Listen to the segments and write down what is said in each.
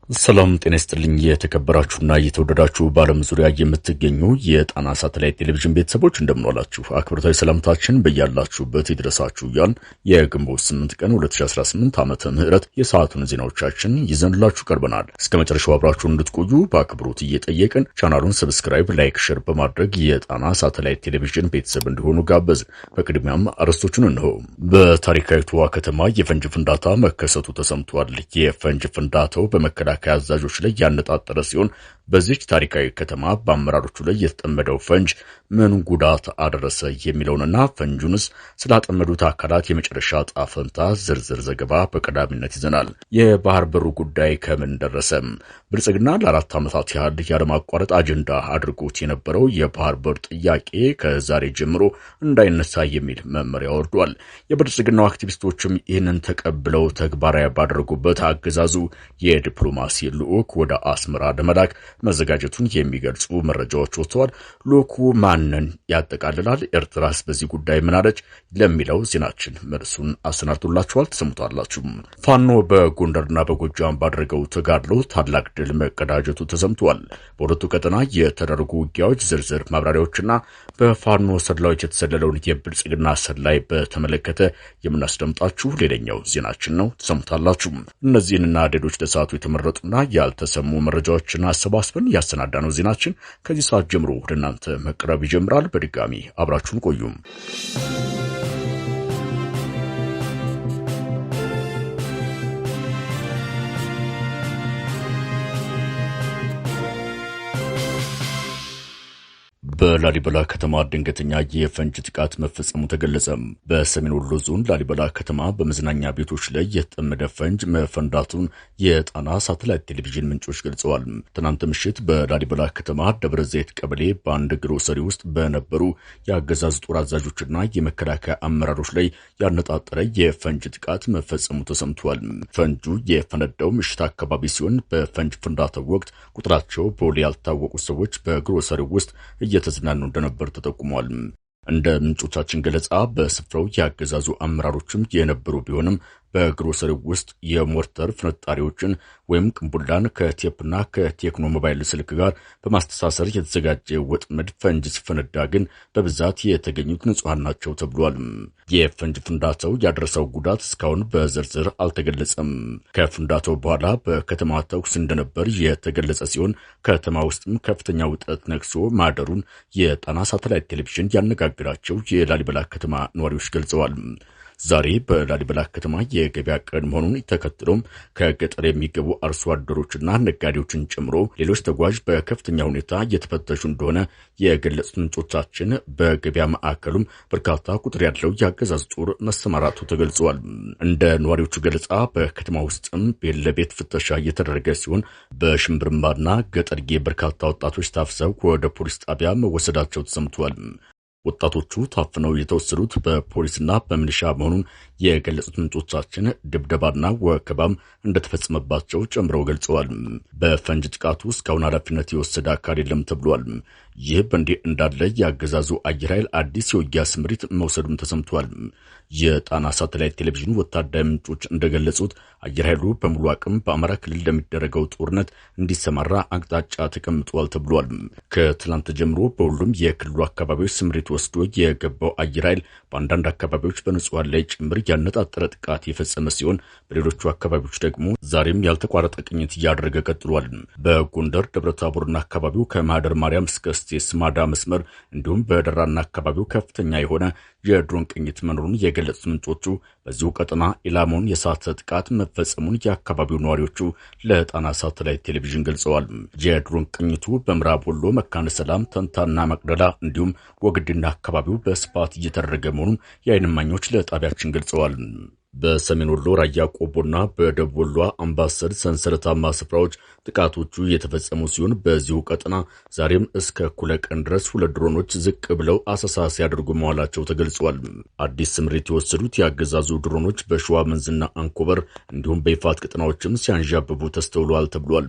ሰላም ጤና ይስጥልኝ የተከበራችሁና የተወደዳችሁ በዓለም ዙሪያ የምትገኙ የጣና ሳተላይት ቴሌቪዥን ቤተሰቦች እንደምንዋላችሁ አክብሮታዊ ሰላምታችን በያላችሁበት ይድረሳችሁ እያልን የግንቦት 8 ቀን 2018 ዓመተ ምህረት የሰዓቱን ዜናዎቻችን ይዘንላችሁ ቀርበናል። እስከ መጨረሻው አብራችሁን እንድትቆዩ በአክብሮት እየጠየቅን ቻናሉን ሰብስክራይብ፣ ላይክ፣ ሼር በማድረግ የጣና ሳተላይት ቴሌቪዥን ቤተሰብ እንዲሆኑ ጋበዝ። በቅድሚያም አርዕስቶቹን እንሆ። በታሪካዊቷ ከተማ የፈንጅ ፍንዳታ መከሰቱ ተሰምቷል። የፈንጅ ፍንዳታው በመከላከያ አዛዦች ላይ ያነጣጠረ ሲሆን በዚች ታሪካዊ ከተማ በአመራሮቹ ላይ የተጠመደው ፈንጅ ምን ጉዳት አደረሰ የሚለውንና ፈንጁንስ ስላጠመዱት አካላት የመጨረሻ ጣፈንታ ዝርዝር ዘገባ በቀዳሚነት ይዘናል። የባህር በሩ ጉዳይ ከምን ደረሰ? ብልጽግና ለአራት ዓመታት ያህል ያለማቋረጥ አጀንዳ አድርጎት የነበረው የባህር በር ጥያቄ ከዛሬ ጀምሮ እንዳይነሳ የሚል መመሪያ ወርዷል። የብልጽግናው አክቲቪስቶችም ይህንን ተቀብለው ተግባራዊ ባደረጉበት አገዛዙ የዲፕሎማሲ ልዑክ ወደ አስመራ ለመላክ መዘጋጀቱን የሚገልጹ መረጃዎች ወጥተዋል። ልዑኩ ማንን ያጠቃልላል? ኤርትራስ በዚህ ጉዳይ ምን አለች? ለሚለው ዜናችን መልሱን አሰናድቶላችኋል፣ ተሰምቷላችሁ። ፋኖ በጎንደርና በጎጃም ባደረገው ተጋድሎ ታላቅ ድል መቀዳጀቱ ተሰምቷል። በሁለቱ ቀጠና የተደረጉ ውጊያዎች ዝርዝር ማብራሪያዎችና በፋኖ ሰላዮች የተሰለለውን የብልጽግና ሰላይ በተመለከተ የምናስደምጣችሁ ሌላኛው ዜናችን ነው፣ ተሰምታላችሁ። እነዚህንና ሌሎች ለሰዓቱ የተመረጡና ያልተሰሙ መረጃዎችን አሰባስበን ያሰናዳነው ዜናችን ከዚህ ሰዓት ጀምሮ ወደ እናንተ መቅረብ ይጀምራል። በድጋሚ አብራችሁን ቆዩም። በላሊበላ ከተማ ድንገተኛ የፈንጅ ጥቃት መፈጸሙ ተገለጸ። በሰሜን ወሎ ዞን ላሊበላ ከተማ በመዝናኛ ቤቶች ላይ የተጠመደ ፈንጅ መፈንዳቱን የጣና ሳተላይት ቴሌቪዥን ምንጮች ገልጸዋል። ትናንት ምሽት በላሊበላ ከተማ ደብረ ዘይት ቀበሌ በአንድ ግሮሰሪ ውስጥ በነበሩ የአገዛዝ ጦር አዛዦችና የመከላከያ አመራሮች ላይ ያነጣጠረ የፈንጅ ጥቃት መፈጸሙ ተሰምቷል። ፈንጁ የፈነዳው ምሽት አካባቢ ሲሆን በፈንጅ ፍንዳታው ወቅት ቁጥራቸው በውል ያልታወቁ ሰዎች በግሮሰሪው ውስጥ እየተዝናኑ እንደነበር ተጠቁሟል። እንደ ምንጮቻችን ገለጻ በስፍራው ያገዛዙ አመራሮችም የነበሩ ቢሆንም በግሮሰሪው ውስጥ የሞርተር ፍንጣሪዎችን ወይም ቅንቡላን ከቴፕና ከቴክኖ ሞባይል ስልክ ጋር በማስተሳሰር የተዘጋጀ ወጥመድ ፈንጅ ሲፈነዳ ግን በብዛት የተገኙት ንጹሃን ናቸው ተብሏል። የፈንጅ ፍንዳታው ያደረሰው ጉዳት እስካሁን በዝርዝር አልተገለጸም። ከፍንዳታው በኋላ በከተማ ተኩስ እንደነበር የተገለጸ ሲሆን ከተማ ውስጥም ከፍተኛ ውጥረት ነግሶ ማደሩን የጣና ሳተላይት ቴሌቪዥን ያነጋግራቸው የላሊበላ ከተማ ነዋሪዎች ገልጸዋል። ዛሬ በላሊበላ ከተማ የገበያ ቀን መሆኑን ተከትሎም ከገጠር የሚገቡ አርሶ አደሮችና ነጋዴዎችን ጨምሮ ሌሎች ተጓዥ በከፍተኛ ሁኔታ እየተፈተሹ እንደሆነ የገለጹት ምንጮቻችን በገበያ ማዕከሉም በርካታ ቁጥር ያለው የአገዛዝ ጦር መሰማራቱ ተገልጿል። እንደ ነዋሪዎቹ ገለጻ በከተማ ውስጥም ቤት ለቤት ፍተሻ እየተደረገ ሲሆን በሽምብርማና ገጠርጌ በርካታ ወጣቶች ታፍሰው ወደ ፖሊስ ጣቢያ መወሰዳቸው ተሰምቷል። ወጣቶቹ ታፍነው የተወሰዱት በፖሊስና በሚሊሻ መሆኑን የገለጹት ምንጮቻችን ድብደባና ወከባም እንደተፈጸመባቸው ጨምረው ገልጸዋል። በፈንጅ ጥቃቱ እስካሁን ኃላፊነት የወሰደ አካል የለም ተብሏል። ይህ በእንዲህ እንዳለ የአገዛዙ አየር ኃይል አዲስ የውጊያ ስምሪት መውሰዱም ተሰምቷል። የጣና ሳተላይት ቴሌቪዥን ወታደራዊ ምንጮች እንደገለጹት አየር ኃይሉ በሙሉ አቅም በአማራ ክልል ለሚደረገው ጦርነት እንዲሰማራ አቅጣጫ ተቀምጧል ተብሏል። ከትላንት ጀምሮ በሁሉም የክልሉ አካባቢዎች ስምሪት ወስዶ የገባው አየር ኃይል በአንዳንድ አካባቢዎች በንጹሃን ላይ ጭምር ያነጣጠረ ጥቃት የፈጸመ ሲሆን በሌሎቹ አካባቢዎች ደግሞ ዛሬም ያልተቋረጠ ቅኝት እያደረገ ቀጥሏል። በጎንደር ደብረታቦርና አካባቢው ከማህደር ማርያም እስከ እስቴ ስማዳ መስመር እንዲሁም በደራና አካባቢው ከፍተኛ የሆነ የድሮን ቅኝት መኖሩን የገለጹት ምንጮቹ በዚሁ ቀጠና ኢላማውን የሳተ ጥቃት መፈጸሙን የአካባቢው ነዋሪዎቹ ለጣና ሳተላይት ቴሌቪዥን ገልጸዋል። የድሮን ቅኝቱ በምዕራብ ወሎ መካነ ሰላም፣ ተንታና መቅደላ እንዲሁም ወግድና አካባቢው በስፋት እየተደረገ መሆኑን የዓይን እማኞች ለጣቢያችን ገልጸዋል። በሰሜን ወሎ ራያ ቆቦና በደቡብ ወሎ አምባሰል ሰንሰለታማ ስፍራዎች ጥቃቶቹ የተፈጸሙ ሲሆን በዚሁ ቀጠና ዛሬም እስከ እኩለ ቀን ድረስ 2 ድሮኖች ዝቅ ብለው አሰሳ ሲያደርጉ መዋላቸው ተገልጿል። አዲስ ስምሪት የወሰዱት የአገዛዙ ድሮኖች በሸዋ መንዝና አንኮበር እንዲሁም በይፋት ቀጠናዎችም ሲያንዣብቡ ተስተውለዋል ተብሏል።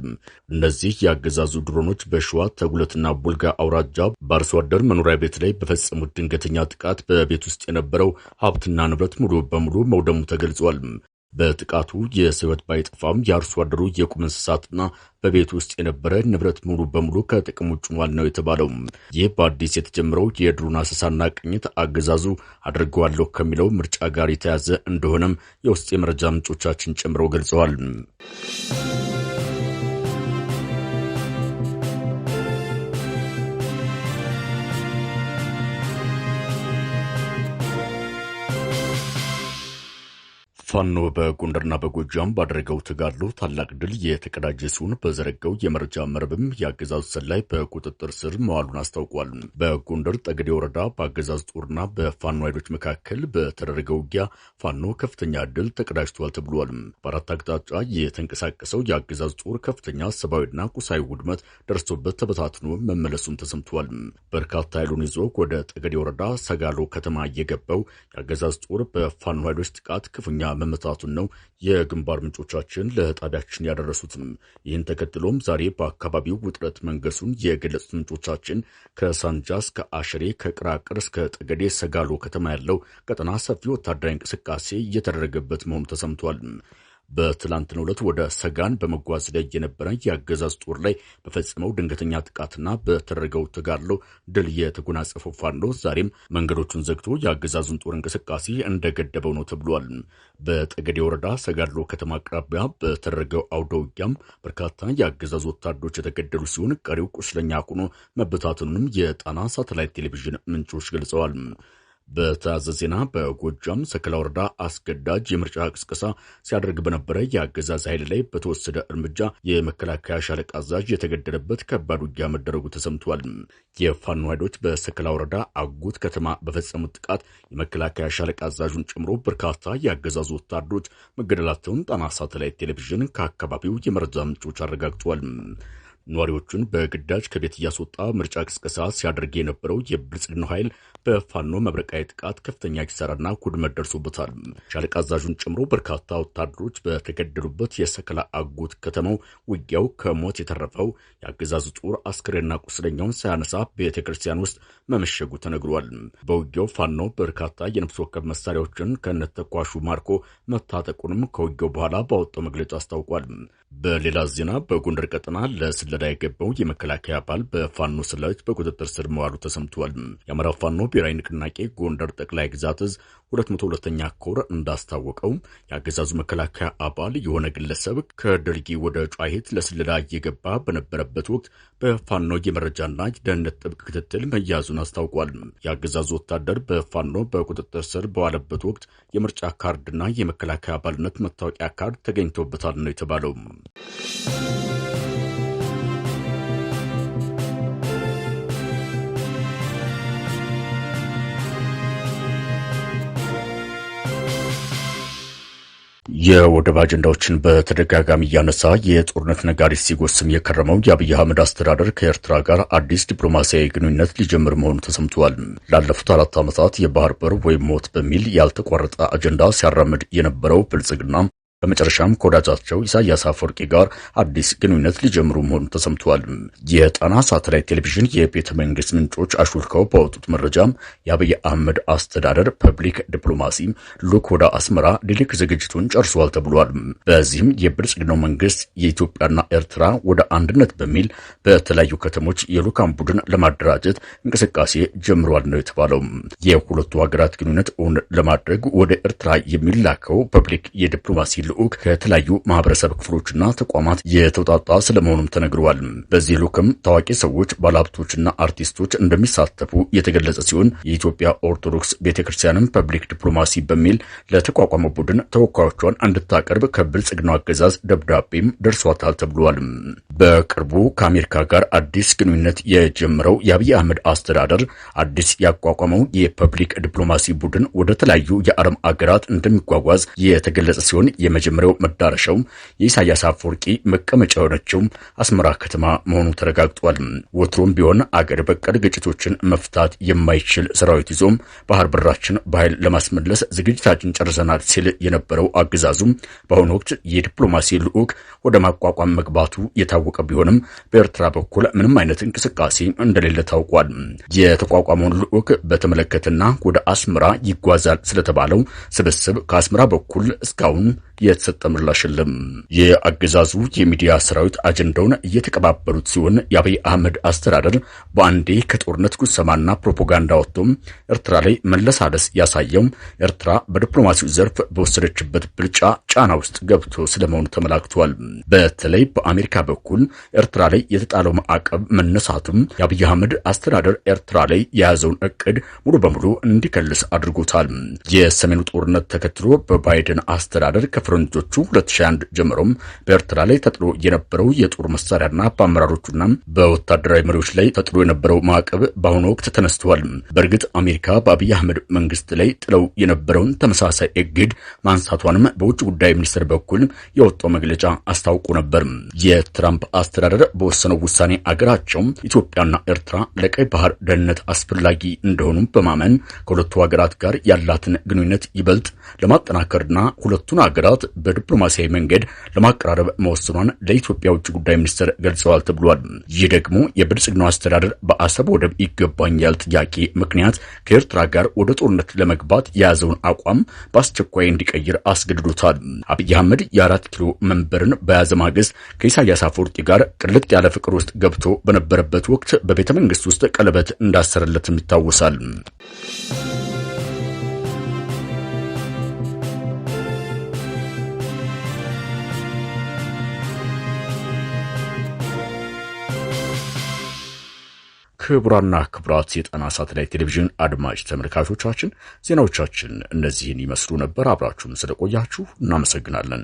እነዚህ የአገዛዙ ድሮኖች በሸዋ ተጉለትና ቡልጋ አውራጃ በአርሶ አደር መኖሪያ ቤት ላይ በፈጸሙት ድንገተኛ ጥቃት በቤት ውስጥ የነበረው ሀብትና ንብረት ሙሉ በሙሉ መውደሙ ተገልጿል። በጥቃቱ የሰው ሕይወት ባይጠፋም የአርሶ አደሩ የቁም እንስሳትና በቤት ውስጥ የነበረ ንብረት ሙሉ በሙሉ ከጥቅም ውጭ ሆኗል ነው የተባለው። ይህ በአዲስ የተጀመረው የድሮን አሰሳና ቅኝት አገዛዙ አድርገዋለሁ ከሚለው ምርጫ ጋር የተያዘ እንደሆነም የውስጥ የመረጃ ምንጮቻችን ጨምረው ገልጸዋል። ፋኖ በጎንደርና በጎጃም ባደረገው ተጋድሎ ታላቅ ድል የተቀዳጀ ሲሆን በዘረጋው የመረጃ መረብም የአገዛዙ ሰላይ በቁጥጥር ስር መዋሉን አስታውቋል። በጎንደር ጠገዴ ወረዳ በአገዛዙ ጦርና በፋኖ ኃይሎች መካከል በተደረገው ውጊያ ፋኖ ከፍተኛ ድል ተቀዳጅቷል ተብሏል። በአራት አቅጣጫ የተንቀሳቀሰው የአገዛዙ ጦር ከፍተኛ ሰብአዊና ቁሳዊ ውድመት ደርሶበት ተበታትኖ መመለሱም ተሰምቷል። በርካታ ኃይሉን ይዞ ወደ ጠገዴ ወረዳ ሰጋሎ ከተማ የገባው የአገዛዙ ጦር በፋኖ ኃይሎች ጥቃት ክፉኛ መመታቱን ነው የግንባር ምንጮቻችን ለጣቢያችን ያደረሱትም። ይህን ተከትሎም ዛሬ በአካባቢው ውጥረት መንገሱን የገለጹት ምንጮቻችን ከሳንጃ እስከ አሸሬ ከቅራቅር እስከ ጠገዴ ሰጋሎ ከተማ ያለው ቀጠና ሰፊ ወታደራዊ እንቅስቃሴ እየተደረገበት መሆኑ ተሰምቷል። በትላንትናው ዕለት ወደ ሰጋን በመጓዝ ላይ የነበረ የአገዛዝ ጦር ላይ በፈጸመው ድንገተኛ ጥቃትና በተደረገው ተጋድሎ ድል የተጎናጸፈው ፋኖ ዛሬም መንገዶቹን ዘግቶ የአገዛዙን ጦር እንቅስቃሴ እንደገደበው ነው ተብሏል። በጠገዴ ወረዳ ሰጋድሎ ከተማ አቅራቢያ በተደረገው አውደ ውጊያም በርካታ የአገዛዙ ወታደሮች የተገደሉ ሲሆን ቀሪው ቁስለኛ ሆኖ መበታተኑንም የጣና ሳተላይት ቴሌቪዥን ምንጮች ገልጸዋል። በተያያዘ ዜና በጎጃም ሰከላ ወረዳ አስገዳጅ የምርጫ ቅስቀሳ ሲያደርግ በነበረ የአገዛዝ ኃይል ላይ በተወሰደ እርምጃ የመከላከያ ሻለቃ አዛዥ የተገደለበት ከባድ ውጊያ መደረጉ ተሰምቷል። የፋኖ ኃይሎች በሰከላ ወረዳ አጉት ከተማ በፈጸሙት ጥቃት የመከላከያ ሻለቃ አዛዡን ጨምሮ በርካታ የአገዛዙ ወታደሮች መገደላቸውን ጣና ሳተላይት ቴሌቪዥን ከአካባቢው የመረጃ ምንጮች አረጋግጧል። ነዋሪዎቹን በግዳጅ ከቤት እያስወጣ ምርጫ ቅስቀሳ ሲያደርግ የነበረው የብልጽግናው ኃይል በፋኖ መብረቃዊ ጥቃት ከፍተኛ ኪሳራና ውድመት ደርሶበታል። ሻለቃ አዛዡን ጨምሮ በርካታ ወታደሮች በተገደሉበት የሰከላ አጉት ከተማው ውጊያው ከሞት የተረፈው የአገዛዙ ጦር አስክሬንና ቁስለኛውን ሳያነሳ ቤተ ክርስቲያን ውስጥ መመሸጉ ተነግሯል። በውጊያው ፋኖ በርካታ የነፍስ ወከፍ መሳሪያዎችን ከነተኳሹ ማርኮ መታጠቁንም ከውጊያው በኋላ ባወጣው መግለጫ አስታውቋል። በሌላ ዜና በጎንደር ቀጠና ለስለላ የገባው የመከላከያ አባል በፋኖ ሰላዮች በቁጥጥር ስር መዋሉ ተሰምቷል። የአማራ ፋኖ ብሔራዊ ንቅናቄ ጎንደር ጠቅላይ ግዛት እዝ 202ኛ ኮር እንዳስታወቀው የአገዛዙ መከላከያ አባል የሆነ ግለሰብ ከደልጊ ወደ ጨዋሂት ለስለላ እየገባ በነበረበት ወቅት በፋኖ የመረጃና ደህንነት ጥብቅ ክትትል መያዙን አስታውቋል። የአገዛዙ ወታደር በፋኖ በቁጥጥር ስር በዋለበት ወቅት የምርጫ ካርድና የመከላከያ አባልነት መታወቂያ ካርድ ተገኝቶበታል ነው የተባለው። የወደብ አጀንዳዎችን በተደጋጋሚ እያነሳ የጦርነት ነጋሪት ሲጎስም የከረመው የአብይ አህመድ አስተዳደር ከኤርትራ ጋር አዲስ ዲፕሎማሲያዊ ግንኙነት ሊጀምር መሆኑ ተሰምቷል። ላለፉት 4 ዓመታት የባህር በር ወይም ሞት በሚል ያልተቋረጠ አጀንዳ ሲያራምድ የነበረው ብልጽግና በመጨረሻም ከወዳጃቸው ኢሳያስ አፈወርቂ ጋር አዲስ ግንኙነት ሊጀምሩ መሆኑ ተሰምቷል። የጣና ሳተላይት ቴሌቪዥን የቤተ መንግስት ምንጮች አሹልከው ባወጡት መረጃም የአብይ አህመድ አስተዳደር ፐብሊክ ዲፕሎማሲ ልዑክ ወደ አስመራ ሊልክ ዝግጅቱን ጨርሷል ተብሏል። በዚህም የብልጽግናው መንግስት የኢትዮጵያና ኤርትራ ወደ አንድነት በሚል በተለያዩ ከተሞች የልዑካን ቡድን ለማደራጀት እንቅስቃሴ ጀምሯል ነው የተባለው። የሁለቱ ሀገራት ግንኙነት እውን ለማድረግ ወደ ኤርትራ የሚላከው ፐብሊክ የዲፕሎማሲ ልዑክ ከተለያዩ ማህበረሰብ ክፍሎችና ተቋማት የተውጣጣ ስለመሆኑም ተነግሯል። በዚህ ልዑክም ታዋቂ ሰዎች፣ ባለሀብቶችና አርቲስቶች እንደሚሳተፉ የተገለጸ ሲሆን የኢትዮጵያ ኦርቶዶክስ ቤተክርስቲያንም ፐብሊክ ዲፕሎማሲ በሚል ለተቋቋመው ቡድን ተወካዮቿን እንድታቀርብ ከብልጽግናው አገዛዝ ደብዳቤም ደርሷታል ተብሏል። በቅርቡ ከአሜሪካ ጋር አዲስ ግንኙነት የጀመረው የአብይ አህመድ አስተዳደር አዲስ ያቋቋመው የፐብሊክ ዲፕሎማሲ ቡድን ወደ ተለያዩ የዓለም አገራት እንደሚጓጓዝ የተገለጸ ሲሆን የመጀመሪያው መዳረሻው የኢሳያስ አፈወርቂ መቀመጫ የሆነችው አስመራ ከተማ መሆኑ ተረጋግጧል። ወትሮም ቢሆን አገር በቀል ግጭቶችን መፍታት የማይችል ሰራዊት ይዞም ባህር በራችን በኃይል ለማስመለስ ዝግጅታችን ጨርሰናል ሲል የነበረው አገዛዙ በአሁኑ ወቅት የዲፕሎማሲ ልዑክ ወደ ማቋቋም መግባቱ የታወቀ የታወቀ ቢሆንም በኤርትራ በኩል ምንም አይነት እንቅስቃሴ እንደሌለ ታውቋል። የተቋቋመውን ልዑክ በተመለከተና ወደ አስመራ ይጓዛል ስለተባለው ስብስብ ከአስመራ በኩል እስካሁን የተሰጠ ምላሽ የለም። የአገዛዙ የሚዲያ ሰራዊት አጀንዳውን እየተቀባበሉት ሲሆን የአብይ አህመድ አስተዳደር በአንዴ ከጦርነት ጉሰማና ፕሮፓጋንዳ ወጥቶም ኤርትራ ላይ መለሳለስ ያሳየው ኤርትራ በዲፕሎማሲው ዘርፍ በወሰደችበት ብልጫ ጫና ውስጥ ገብቶ ስለመሆኑ ተመላክቷል። በተለይ በአሜሪካ በኩል ኤርትራ ላይ የተጣለው ማዕቀብ መነሳቱም የአብይ አህመድ አስተዳደር ኤርትራ ላይ የያዘውን እቅድ ሙሉ በሙሉ እንዲከልስ አድርጎታል። የሰሜኑ ጦርነት ተከትሎ በባይደን አስተዳደር ከፈረንጆቹ 2021 ጀምሮም በኤርትራ ላይ ተጥሎ የነበረው የጦር መሳሪያና በአመራሮቹና በወታደራዊ መሪዎች ላይ ተጥሎ የነበረው ማዕቀብ በአሁኑ ወቅት ተነስተዋል። በእርግጥ አሜሪካ በአብይ አህመድ መንግስት ላይ ጥለው የነበረውን ተመሳሳይ እግድ ማንሳቷንም በውጭ ጉዳይ ሚኒስቴር በኩል የወጣው መግለጫ አስታውቆ ነበር። የትራምፕ አስተዳደር በወሰነው ውሳኔ አገራቸው ኢትዮጵያና ኤርትራ ለቀይ ባህር ደህንነት አስፈላጊ እንደሆኑ በማመን ከሁለቱ ሀገራት ጋር ያላትን ግንኙነት ይበልጥ ለማጠናከርና ሁለቱን ሀገራት በዲፕሎማሲያዊ መንገድ ለማቀራረብ መወሰኗን ለኢትዮጵያ ውጭ ጉዳይ ሚኒስቴር ገልጸዋል ተብሏል። ይህ ደግሞ የብልጽግናው አስተዳደር በአሰብ ወደብ ይገባኛል ጥያቄ ምክንያት ከኤርትራ ጋር ወደ ጦርነት ለመግባት የያዘውን አቋም በአስቸኳይ እንዲቀይር አስገድዶታል። አብይ አህመድ የ4 ኪሎ መንበርን በያዘ ማግስት ከኢሳያስ አፈወርቂ ጋር ቅልጥ ያለ ፍቅር ውስጥ ገብቶ በነበረበት ወቅት በቤተ መንግስት ውስጥ ቀለበት እንዳሰረለትም ይታወሳል። ክቡራና ክቡራት የጣና ሳተላይት ቴሌቪዥን አድማጭ ተመልካቾቻችን ዜናዎቻችን እነዚህን ይመስሉ ነበር። አብራችሁን ስለቆያችሁ እናመሰግናለን።